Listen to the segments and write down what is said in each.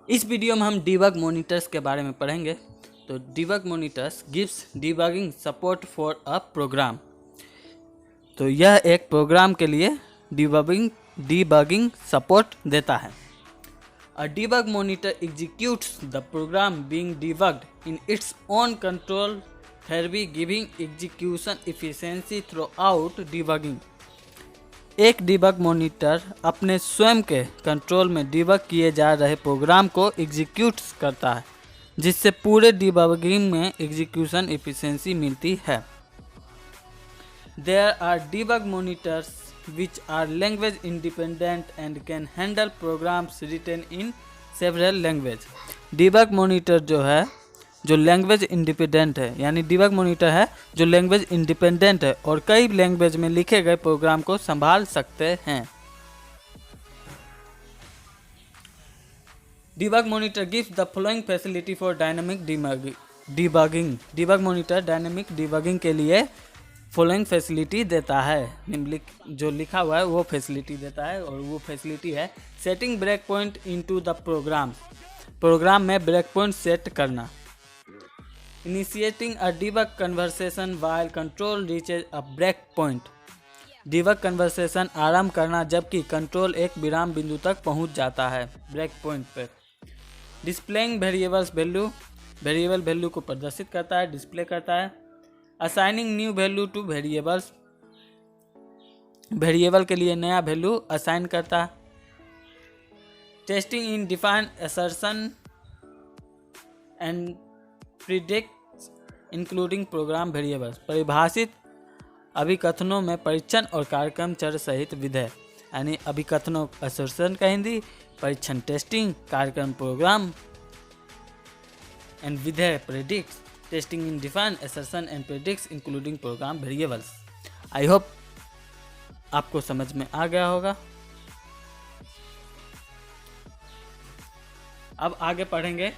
इस वीडियो में हम डीबग मॉनिटर्स के बारे में पढ़ेंगे। तो debug monitors gives debugging support for a program. तो यह एक प्रोग्राम के लिए डीबगिंग सपोर्ट देता है। A debug monitor executes the program being debugged in its own control, thereby giving execution efficiency throughout debugging. एक डीबग मॉनिटर अपने स्वयं के कंट्रोल में डीबग किए जा रहे प्रोग्राम को एग्जीक्यूट करता है, जिससे पूरे डीबगिंग में एग्जीक्यूशन एफिशिएंसी मिलती है। There are debug monitors which are language independent and can handle programs written in several languages. Debug monitor जो लैंग्वेज इंडिपेंडेंट है, यानी डीबग मॉनिटर है जो लैंग्वेज इंडिपेंडेंट है और कई लैंग्वेज में लिखे गए प्रोग्राम को संभाल सकते हैं। Debug monitor gives the following facility for dynamic debugging. Debug monitor dynamic debugging के लिए फॉलोइंग फैसिलिटी देता है। निम्नलिखित जो लिखा हुआ है वो फैसिलिटी देता है, और वो फैसिलिटी है setting break point into the program. Program में ब्रेक पॉइंट सेट करना। Initiating a debug conversation while control reaches a break point. Debug conversation आरंभ करना जबकि कंट्रोल एक विराम बिंदु तक पहुंच जाता है, ब्रेक पॉइंट पर। Displaying variables value, variable value को प्रदर्शित करता है, डिस्प्ले करता है। Assigning new value to variables, variable के लिए नया वैल्यू असाइन करता है। Testing in define assertion and predicts including program variables. परिभाषित अभिकथनों में परीक्षण और कार्यक्रम चर सहित विधेय, यानी अभिकथनों असर्शन का हिंदी, परीक्षण टेस्टिंग, कार्यक्रम प्रोग्राम एंड विधेय predicts. Testing in define assertion and predicts including program variables. I hope आपको समझ में आ गया होगा। अब आगे पढ़ेंगे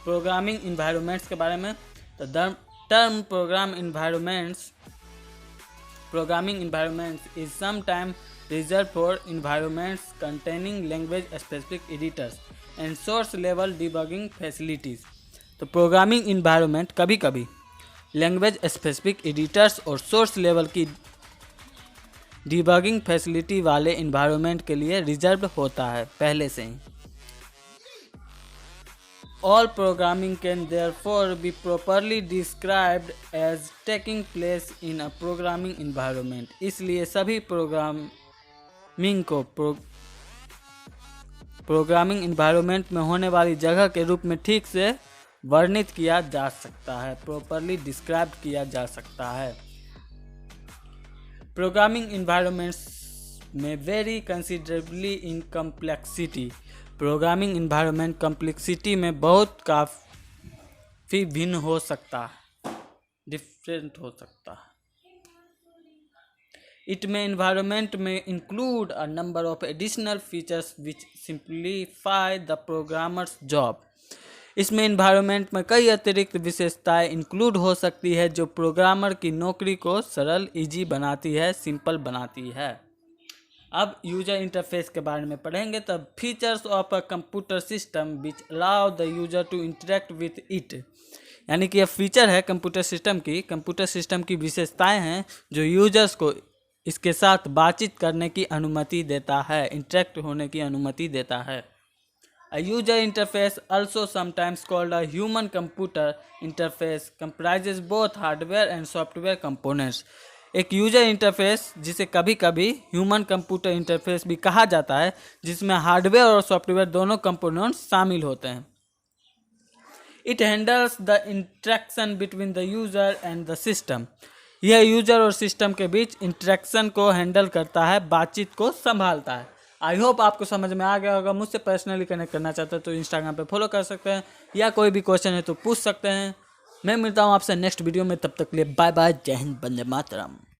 प्रोग्रामिंग इन्वायरमेंट्स के बारे में। तो term programming environments is sometime reserve for environments containing language specific editors and source level debugging facilities. तो प्रोग्रामिंग इन्वायरमेंट कभी कभी लैंग्वेज स्पेसिफिक एडिटर्स और सोर्स लेवल की डिबगिंग फैसिलिटी वाले इन्वायरमेंट के लिए रिजर्व होता है पहले से ही। All programming can therefore be properly described as taking place in a programming environment. इसलिए सभी प्रोग्रामिंग को प्रोग्रामिंग इन्वायरमेंट में होने वाली जगह के रूप में ठीक से वर्णित किया जा सकता है, प्रॉपरली डिस्क्राइब किया जा सकता है। प्रोग्रामिंग इन्वायरमेंट्स में वेरी कंसिडरेबली इन कॉम्प्लेक्सिटी। प्रोग्रामिंग इन्वायरमेंट कॉम्प्लेक्सिटी में बहुत काफ़ी भिन्न हो सकता है, डिफरेंट हो सकता है। इट में इन्वायरमेंट में include a number of additional features which simplify the programmers job. इसमें इन्वायरमेंट में कई अतिरिक्त विशेषताएं इंक्लूड हो सकती है जो प्रोग्रामर की नौकरी को सरल, इजी बनाती है, सिंपल बनाती है। अब यूजर इंटरफेस के बारे में पढ़ेंगे। तब features of a computer system which allow the user to interact with it, यानी कि यह फीचर है कंप्यूटर सिस्टम की विशेषताएं हैं जो यूजर्स को इसके साथ बातचीत करने की अनुमति देता है, इंटरेक्ट होने की अनुमति देता है। A user interface also sometimes called a human computer interface comprises both hardware and software components. एक यूजर इंटरफेस जिसे कभी कभी ह्यूमन कंप्यूटर इंटरफेस भी कहा जाता है, जिसमें हार्डवेयर और सॉफ्टवेयर दोनों कंपोनेंट्स शामिल होते हैं। It handles the interaction between the user and the system. यह यूजर और सिस्टम के बीच इंटरेक्शन को हैंडल करता है, बातचीत को संभालता है। आई होप आपको समझ में आ गया होगा। मुझसे पर्सनली कनेक्ट करना चाहते हो तो इंस्टाग्राम पे फॉलो कर सकते हैं, या कोई भी क्वेश्चन है तो पूछ सकते हैं। मैं मिलता हूँ आपसे नेक्स्ट वीडियो में, तब तक के लिए बाय बाय, जय हिंद, वंदे मातरम।